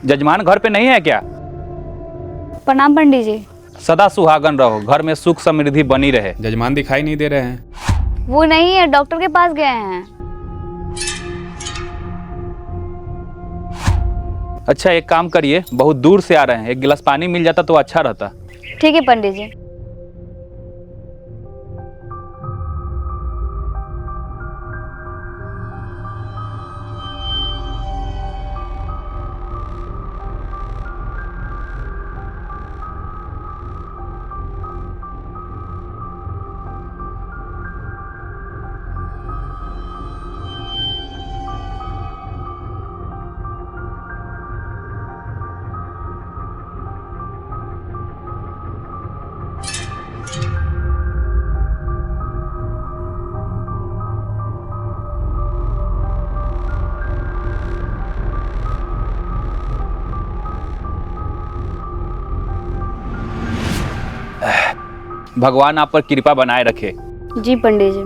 जजमान घर पे नहीं है क्या? प्रणाम पंडित जी। सदा सुहागन रहो, घर में सुख समृद्धि बनी रहे। जजमान दिखाई नहीं दे रहे हैं। वो नहीं है, डॉक्टर के पास गए हैं। अच्छा एक काम करिए, बहुत दूर से आ रहे हैं, एक गिलास पानी मिल जाता तो अच्छा रहता। ठीक है पंडित जी। भगवान आप पर कृपा बनाए रखे। जी पंडित जी।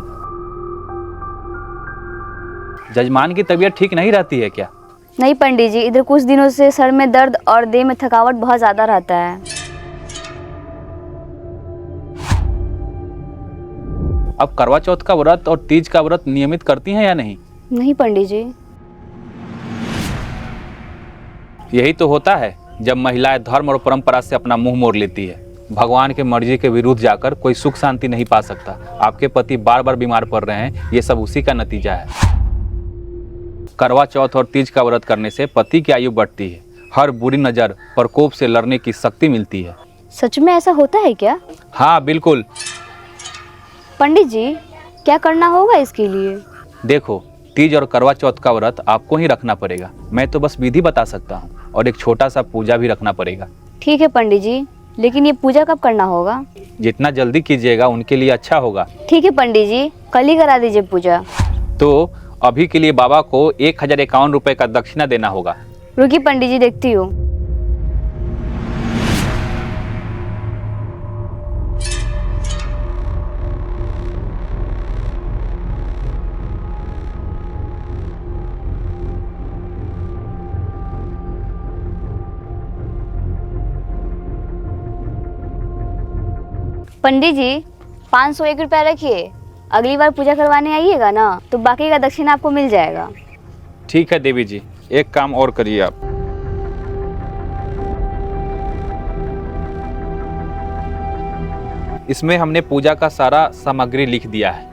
जजमान की तबीयत ठीक नहीं रहती है क्या? नहीं पंडित जी, इधर कुछ दिनों से सर में दर्द और देह में थकावट बहुत ज्यादा रहता है। अब करवा चौथ का व्रत और तीज का व्रत नियमित करती हैं या नहीं? नहीं पंडित जी। यही तो होता है जब महिलाएं धर्म और परंपरा से अपना मुंह मोड़ लेती है। भगवान के मर्जी के विरुद्ध जाकर कोई सुख शांति नहीं पा सकता। आपके पति बार बार बीमार पड़ रहे हैं, ये सब उसी का नतीजा है। करवा चौथ और तीज का व्रत करने से पति की आयु बढ़ती है, हर बुरी नजर प्रकोप से लड़ने की शक्ति मिलती है। सच में ऐसा होता है क्या? हाँ बिल्कुल। पंडित जी क्या करना होगा इसके लिए? देखो, तीज और करवा चौथ का व्रत आपको ही रखना पड़ेगा। मैं तो बस विधि बता सकता हूँ, और एक छोटा सा पूजा भी रखना पड़ेगा। ठीक है पंडित जी, लेकिन ये पूजा कब करना होगा? जितना जल्दी कीजिएगा उनके लिए अच्छा होगा। ठीक है पंडित जी, कल ही करा दीजिए पूजा। तो अभी के लिए बाबा को 1051 रुपए का दक्षिणा देना होगा। रुकी पंडित जी, देखती हूँ। पंडित जी 501 रुपया रखिए, अगली बार पूजा करवाने आइएगा ना तो बाकी का दक्षिणा आपको मिल जाएगा। ठीक है देवी जी, एक काम और करिए आप। इसमें हमने पूजा का सारा सामग्री लिख दिया है,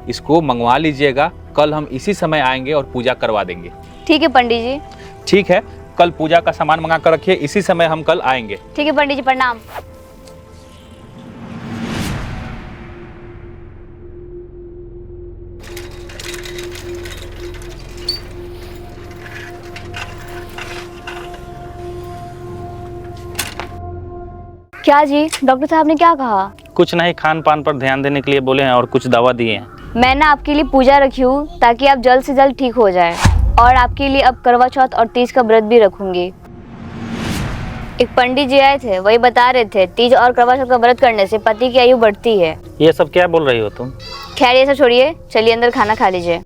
इसको मंगवा लीजिएगा। कल हम इसी समय आएंगे और पूजा करवा देंगे। ठीक है पंडित जी। ठीक है, कल पूजा का सामान मंगा कर रखिए, इसी समय हम कल आएंगे। ठीक है पंडित जी, प्रणाम। क्या जी, डॉक्टर साहब ने क्या कहा? कुछ नहीं, खान पान पर ध्यान देने के लिए बोले हैं और कुछ दवा दिए हैं। मैं ना आपके लिए पूजा रखी हूँ ताकि आप जल्द से जल्द ठीक हो जाए, और आपके लिए अब करवा चौथ और तीज का व्रत भी रखूंगी। एक पंडित जी आए थे, वही बता रहे थे तीज और करवा चौथ का व्रत करने से पति की आयु बढ़ती है। ये सब क्या बोल रही हो तुम? खैर ये सब छोड़िए, चलिए अंदर खाना खा लीजिए।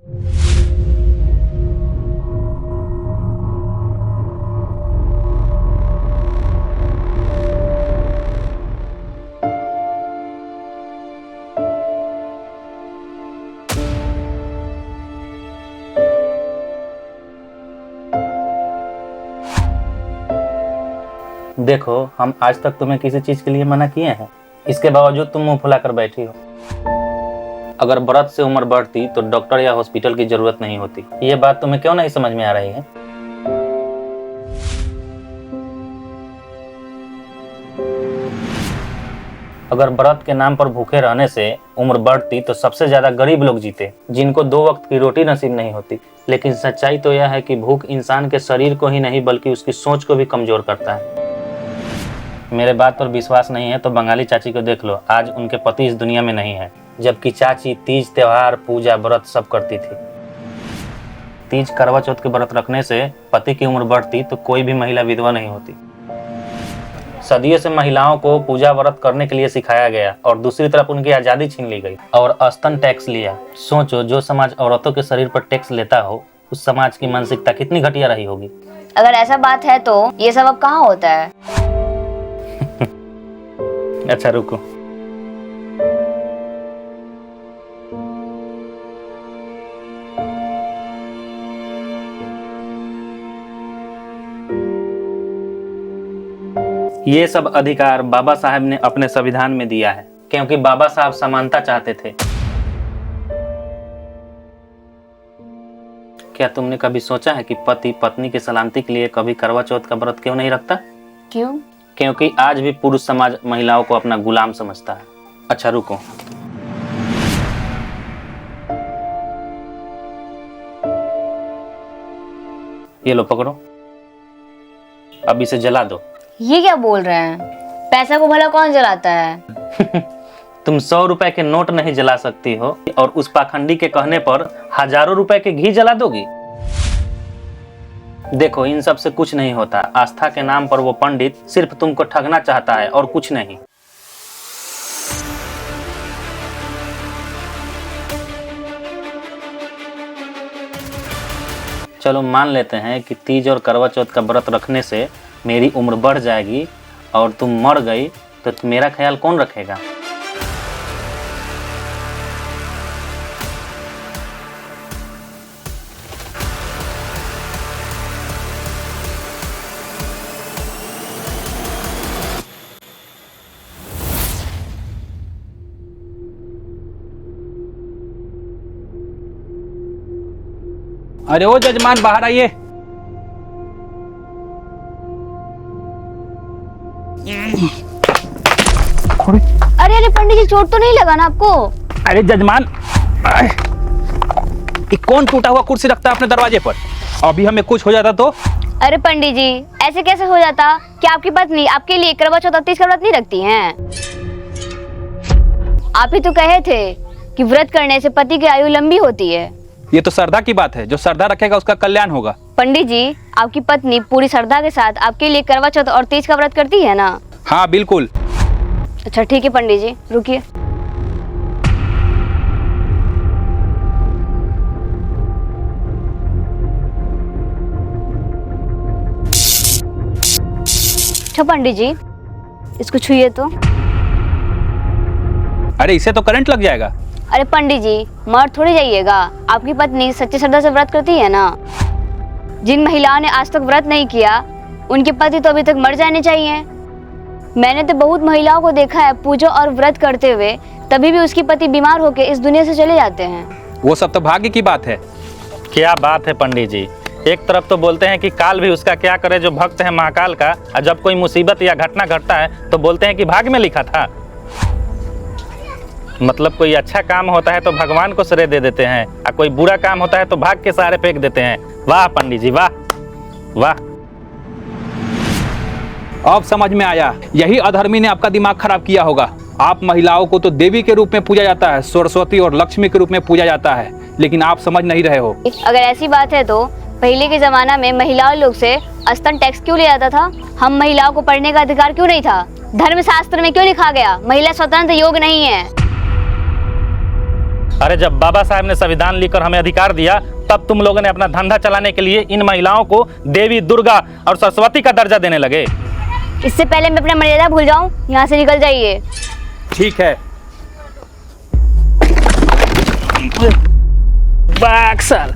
देखो, हम आज तक तुम्हें किसी चीज के लिए मना किए हैं, इसके बावजूद तुम मुंह फुलाकर बैठी हो। अगर व्रत से उम्र बढ़ती तो डॉक्टर या हॉस्पिटल की जरूरत नहीं होती। ये बात तुम्हें क्यों नहीं समझ में आ रही है? अगर व्रत के नाम पर भूखे रहने से उम्र बढ़ती तो सबसे ज्यादा गरीब लोग जीते, जिनको 2 वक्त की रोटी नसीब नहीं होती। लेकिन सच्चाई तो यह है कि भूख इंसान के शरीर को ही नहीं बल्कि उसकी सोच को भी कमजोर करता है। मेरे बात पर विश्वास नहीं है तो बंगाली चाची को देख लो, आज उनके पति इस दुनिया में नहीं है, जबकि चाची तीज त्योहार पूजा व्रत सब करती थी। तीज करवा चौथ के व्रत रखने से पति की उम्र बढ़ती तो कोई भी महिला विधवा नहीं होती। सदियों से महिलाओं को पूजा व्रत करने के लिए सिखाया गया और दूसरी तरफ उनकी आजादी छीन ली गई और स्तन टैक्स लिया। सोचो, जो समाज औरतों के शरीर पर टैक्स लेता हो उस समाज की मानसिकता कितनी घटिया रही होगी। अगर ऐसा बात है तो ये सब अब कहाँ होता है? अच्छा रुको। ये सब अधिकार बाबा साहब ने अपने संविधान में दिया है, क्योंकि बाबा साहब समानता चाहते थे। क्या तुमने कभी सोचा है कि पति पत्नी की सलामती के लिए कभी करवा चौथ का व्रत क्यों नहीं रखता? क्यों? क्योंकि आज भी पुरुष समाज महिलाओं को अपना गुलाम समझता है। अच्छा रुको, ये लो पकड़ो, अब इसे जला दो। ये क्या बोल रहे हैं? पैसा को भला कौन जलाता है? तुम 100 रुपए के नोट नहीं जला सकती हो और उस पाखंडी के कहने पर हजारों रुपए के घी जला दोगी? देखो, इन सब से कुछ नहीं होता। आस्था के नाम पर वो पंडित सिर्फ तुमको ठगना चाहता है और कुछ नहीं। चलो मान लेते हैं कि तीज और करवा चौथ का व्रत रखने से मेरी उम्र बढ़ जाएगी और तुम मर गई, तो मेरा ख्याल कौन रखेगा? अरे ओ जजमान, बाहर आइए। अरे अरे पंडित जी, चोट तो नहीं लगा ना आपको? अरे जजमान, ये कौन टूटा हुआ कुर्सी रखता है अपने दरवाजे पर? अभी हमें कुछ हो जाता तो? अरे पंडित जी, ऐसे कैसे हो जाता? क्या आपकी पत्नी आपके लिए करवा चौथ और तीज का व्रत नहीं रखती हैं? आप ही तो कहे थे कि व्रत करने से पति की आयु लंबी होती है। ये तो श्रद्धा की बात है, जो श्रद्धा रखेगा उसका कल्याण होगा। पंडित जी, आपकी पत्नी पूरी श्रद्धा के साथ आपके लिए करवा चौथ और तीज का व्रत करती है ना? हाँ बिल्कुल। अच्छा ठीक है पंडित जी, रुकिए। अच्छा पंडित जी, इसको छुइए तो। अरे इसे तो करंट लग जाएगा। अरे पंडित जी, मर थोड़ी जाइएगा। आपकी पत्नी सच्ची श्रद्धा से व्रत करती है ना? जिन महिलाओं ने आज तक व्रत नहीं किया, उनके पति तो अभी तक मर जाने चाहिए। मैंने तो बहुत महिलाओं को देखा है पूजा और व्रत करते हुए, तभी भी उसकी पति बीमार होकर इस दुनिया से चले जाते हैं। वो सब तो भाग्य की बात है। क्या बात है पंडित जी, एक तरफ तो बोलते हैं कि काल भी उसका क्या करे जो भक्त है महाकाल का, और जब कोई मुसीबत या घटना घटता है तो बोलते हैं कि भाग्य में लिखा था। मतलब कोई अच्छा काम होता है तो भगवान को श्रेय दे देते हैं, और कोई बुरा काम होता है तो भाग्य के सहारे फेंक देते हैं। वाह पंडित जी, वाह वाह। अब समझ में आया, यही अधर्मी ने आपका दिमाग खराब किया होगा। आप महिलाओं को तो देवी के रूप में पूजा जाता है, सरस्वती और लक्ष्मी के रूप में पूजा जाता है, लेकिन आप समझ नहीं रहे हो। अगर ऐसी बात है तो पहले के जमाना में महिलाओं लोग से स्तन टैक्स क्यों लिया जाता था? हम महिलाओं को पढ़ने का अधिकार क्यों नहीं था? धर्मशास्त्र में क्यों लिखा गया महिला स्वतंत्र योग्य नहीं है? अरे जब बाबा साहब ने संविधान लिखकर हमें अधिकार दिया, तब तुम लोगों ने अपना धंधा चलाने के लिए इन महिलाओं को देवी, दुर्गा और सरस्वती का दर्जा देने लगे। इससे पहले मैं अपना मर्यादा भूल जाऊं, यहाँ से निकल जाइए। ठीक है। बाक्सर